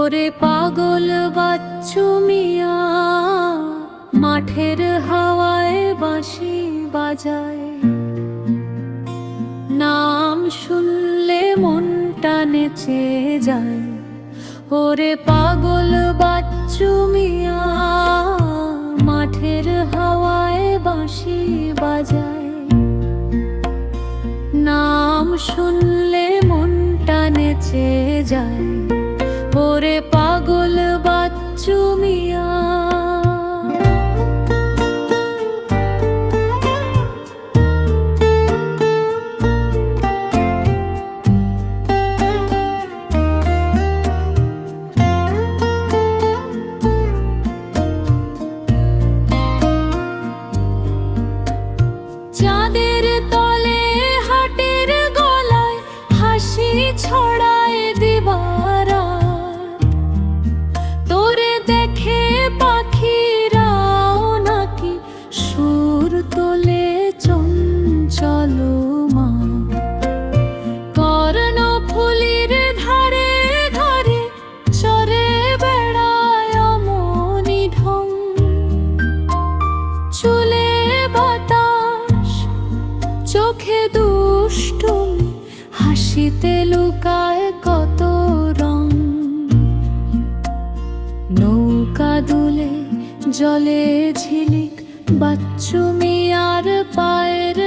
ওরে পাগল বাচ্চু মিয়া, মাঠের হাওয়ায় বাঁশি বাজায়। নাম শুনলে মনটা নেচে যায়। ওরে পাগল বাচ্চু মিয়া, মাঠের হাওয়ায় বাঁশি বাজায়। নাম শুনলে মনটা নেচে যায়। ওরে পাগল বাচ্চু মিয়া। চাঁদের তলে হাটের গলায় হাসি ছড়ায় দিবারা। তোরে দেখে পাখিরাও নাকি সুর তোলে চঞ্চল মা। কর্ণফুলির ধারে ধারে চরে বেড়ায় অমনি ঢং। চুলে বাতাস, চোখে দুষ্টুমি, হাসিতে লুকায় কত রং। নৌকা দুলে জলে ঝিলিক, বাচ্চু মিয়ার পায়ের